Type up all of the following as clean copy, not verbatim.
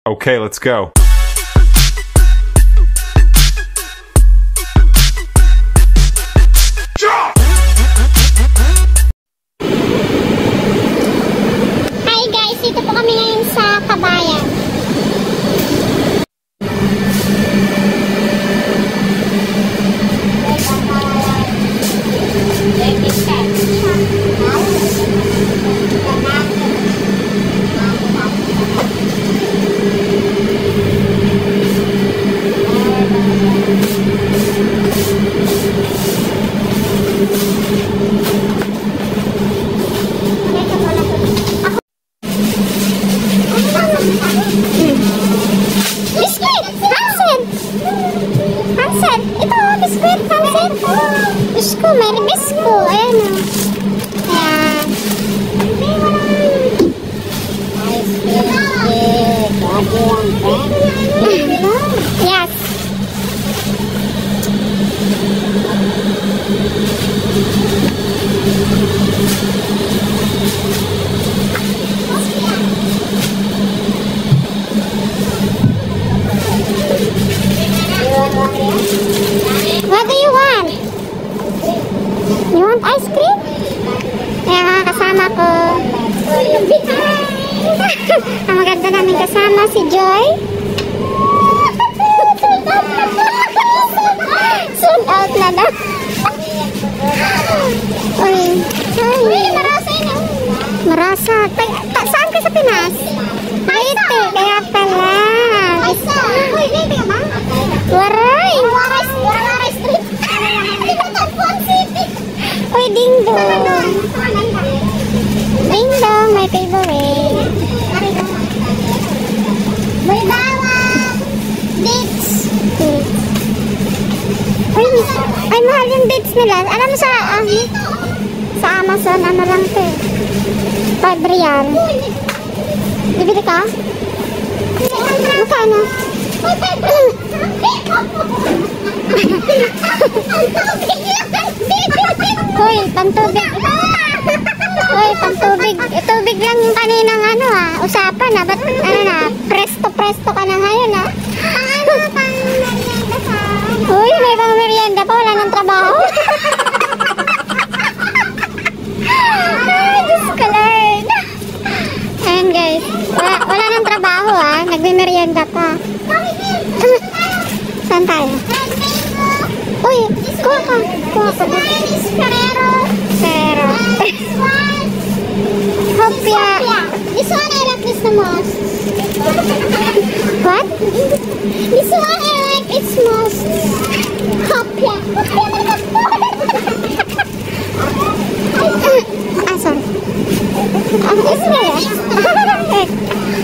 Okay, let's go. Hi guys, dito po kami ngayon sa Kabayan. Hansen! Ito, biskuit, Hansen! Bisko, may bisko. Ayan o. Ayan. Yes. What do you want? You want ice cream? Kaya mga kasama ko. Ang maganda namin kasama si Joy. Sold out na daw. Uy, marasa yun. Marasa. Saan ka sa Pinas? Leyte, kaya pala. Uy, Leyte ba? Waray! Waray street! Uy, Ding Dong! Ding Dong, my favorite! May bawang! Dates! Uy, ay mahal yung dates nila. Alam mo sa Amazon, ano lang ito eh. 5 real. Bibili ka? Magkano? Hoy, pantubig. Hoy, pantubig. Tubig lang yung kaninang usapan Ba't presto ka na ngayon Hoy, may pang merienda pa, wala ng trabaho. Ay, Diyos ko Lord. Ayan guys, wala ng trabaho nagme-merienda pa. Saan tayo? Uy, kuha ka. Ferrero. Hopia. This one I like this the most. What? This one I like it's most. Hopia. Sorry.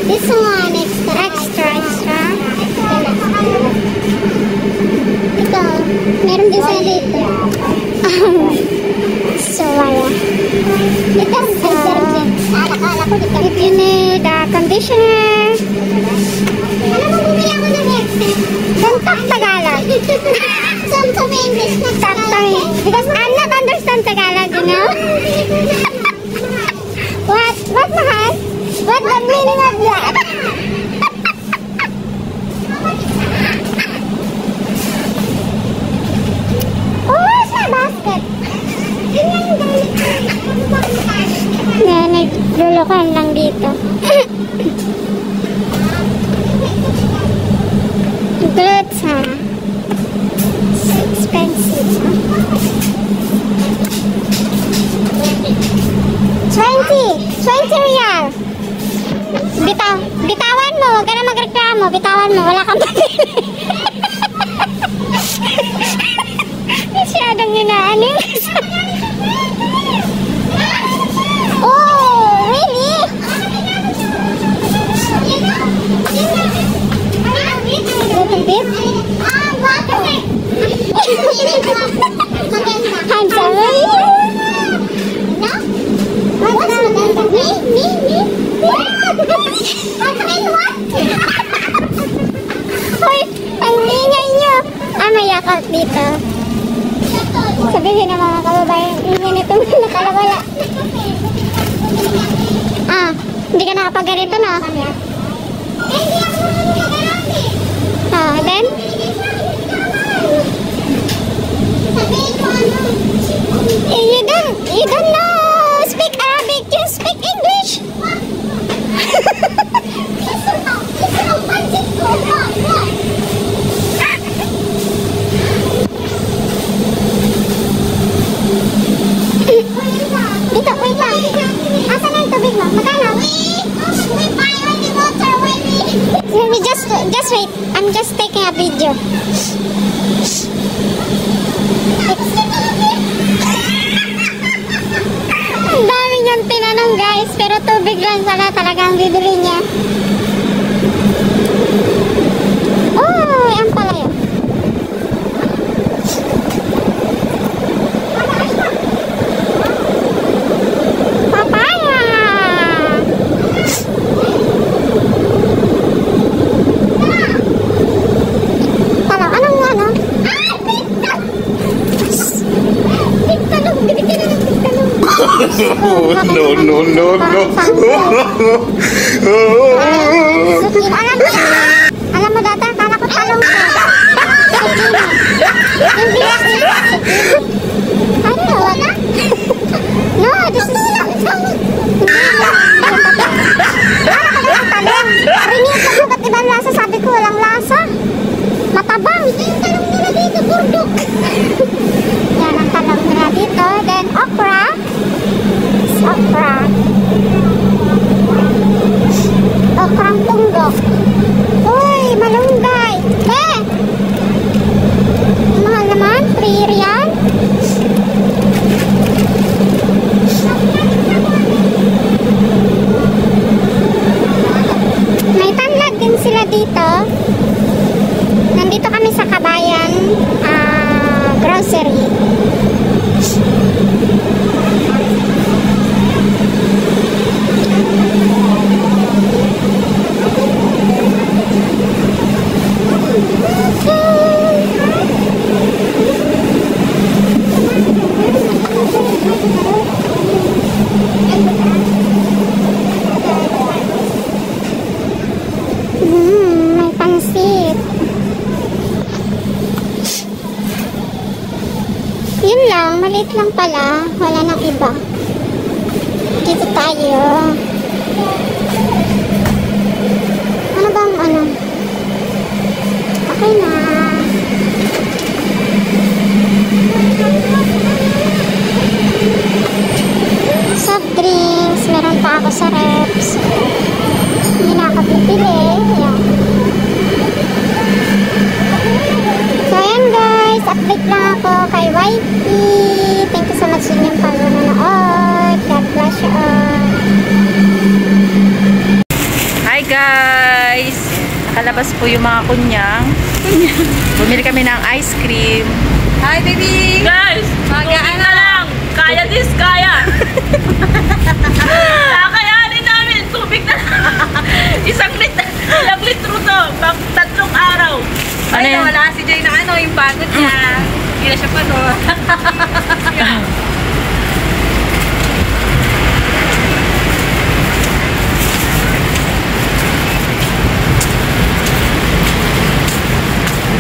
This one extra. Ito, meron din sila dito. So, wala. Ito, detergent. Alak ko dito. If you need a conditioner. Alam mo, bumili ako ng headset. Gantak Tagalog. Some English na Tagalog. Because I'm not understand Tagalog, you know? What? What, mahal? What the meaning of that? Naglulukan lang dito. Clothes It's expensive 20 real. Bitawan mo, huwag ka na magreklamo. Bitawan mo, wala kang pabili. Masyadong inaanin. Oh, really? Little bit? I'm sorry. No? What's maganda? Me? Hoy, ang ingay nyo. May yakult dito. Sabihin ng mga kababayan, ingay nito nakalawala. Hindi ka nakapag ganito, no? Just wait. I'm just taking a video. Ang dami niyang tinanong guys, pero tubig lang pala talagang bibili niya. Oh, yan pala yun. Papaya! Tala, anong ano? Tigtalong, bibigyan na ng tigtalong. No. Alam mo dati, akala ko talong ko. Hindi kasi. Ano? No, this is talong. Rinig ko ba't ibang lasa? Sabi ko walang lasa. Matabang. Yung talong nila dito, burdok. Yan ang talong nila dito. Then okra. Okra. Okrang tunggok. Uy, malunggay. Mahal naman. 3 riyan. May tanlad din sila dito. Nandito kami sa Kabayan grocery. May pansit. Yun lang, maliit lang pala. Wala nang iba. Dito tayo. Ano bang ano? Okay na. Soft drinks. Meron pa ako sa reps. Hindi na ako pipili. Ayan. So ayan guys, update lang ako kay YP. Thank you so much sa inyong pag-nanood. God bless you all. Hi guys! Nakalabas po yung mga kunyang. Bumili kami ng ice cream. Hi baby! Guys, magaan na lang. Kaya this, kaya. Kakayanin namin. Tubig na lang. Ilang litro to. Pag 3 araw. Ano Ay, yan? wala si Jay na ano, yung pagod niya. Hindi na siya pa to.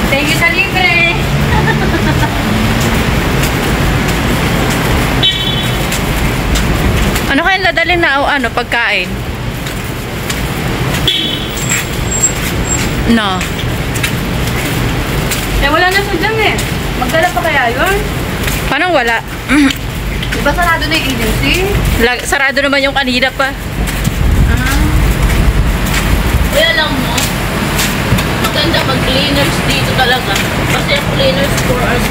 Thank you sa libre. Ano kayang dadalhin na o ano, pagkain? No. Eh, wala na sa dyan eh. Magdala pa kaya yun? Paano wala? Diba sarado na yung agency? Sarado naman yung kanina pa. Kaya alam mo, maganda mag-cleaners dito talaga. Kasi ang cleaners 4 hours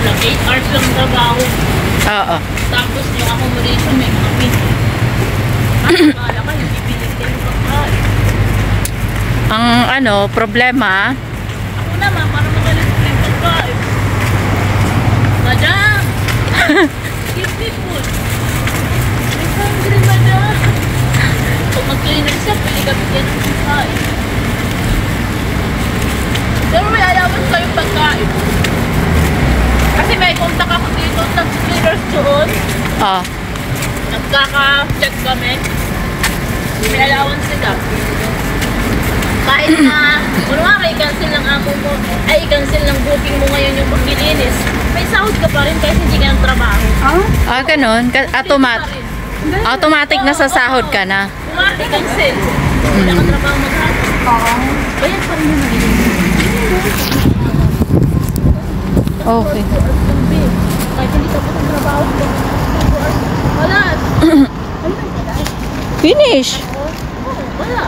lang. 8 hours lang trabaho. Oo. Tapos yung accommodation may mga pin. Akala ka, hindi pinigyan yung pagkain. Ang ano, problema, Ako naman, para magalit ko yung pagkain. Madam! Give me food. I'm hungry, madam. Kung mag-cleaner siya, pwede ka bigyan ng pagkain. Pero may allowance kayong pagkain. Kasi may contact ako dito sa cleaners doon. oh, Nagkaka-check kami. May allowance sila. Kahit na, kunwari, i-cancel ng amo mo, ay i-cancel ng booking mo ngayon yung paglilinis, may sahod ka pa rin kahit hindi ka ng trabaho. ganun. Automatic na sa sahod ka na. Kunwari, i-cancel. Wala ka trabaho maghapon. Kaya pa rin yung nagilinis. Okay. Kahit hindi tapos ang trabaho ko. Wala. Finish. Wala.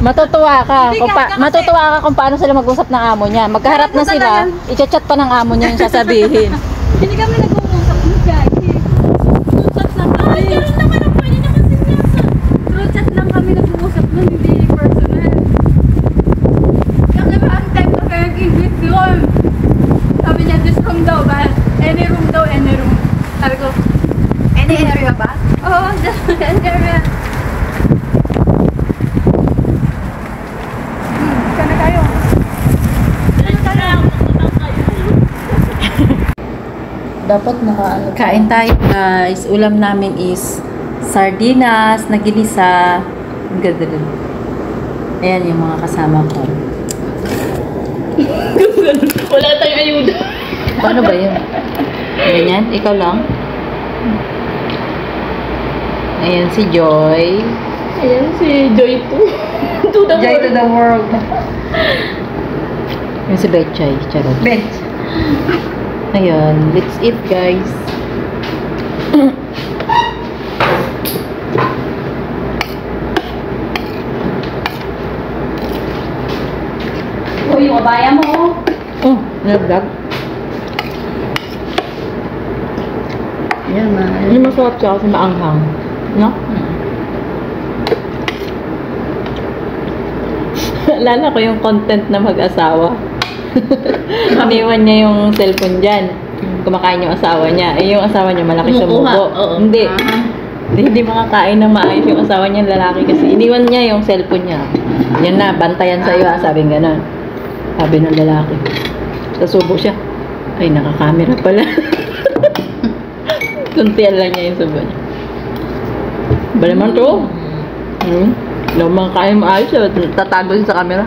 Matutuwa ka. Matutuwa ka kung paano sila mag-usap ng amo niya. Magkaharap na sila, i-chat pa ng amo niya yung sasabihin. Hindi kami nag-uusap mo, Jackie. Through chat lang kami. Ay, ganun naman ang pwede naman sinyasa. Through chat lang kami nag-uusap nun, hindi personal. Kasi parang type na kaya English yun. Sabi niya, this room daw ba? Any room daw, any room. Sabi ko, any area ba? Oo, just any area. Sana tayo. Dapat nakaano. Kain tayo guys. Ulam namin is sardinas na ginisa. Ang ganda din. Ayan yung mga kasama ko. Wala tayong ayuda. Paano ba yun? Ganyan? Ikaw lang? Ayan si Joy. Ayan si Joy to the Joy world. to the world. Yung si Betchay. Charot. Ayun. Let's eat guys. Uy, yung abaya mo. Oh, nag-vlog. Yan na. Yung masarap siya kasi maanghang. No? Lala ko yung content na mag-asawa. Iniwan niya yung cellphone dyan. Kumakain yung asawa niya. Eh, yung asawa niya malaki sa Kumukuha, mugo. oo. Hindi. Hindi makakain ng maayos yung asawa niya lalaki kasi iniwan niya yung cellphone niya. Yan na, bantayan sa'yo ha, sabi nga gano'n. Sabi ng lalaki. Sasubo siya. Ay, nakakamera pala. Kuntian lang niya yung subo niya. Ba naman to? Hindi makakain maayos. Tatago sa camera.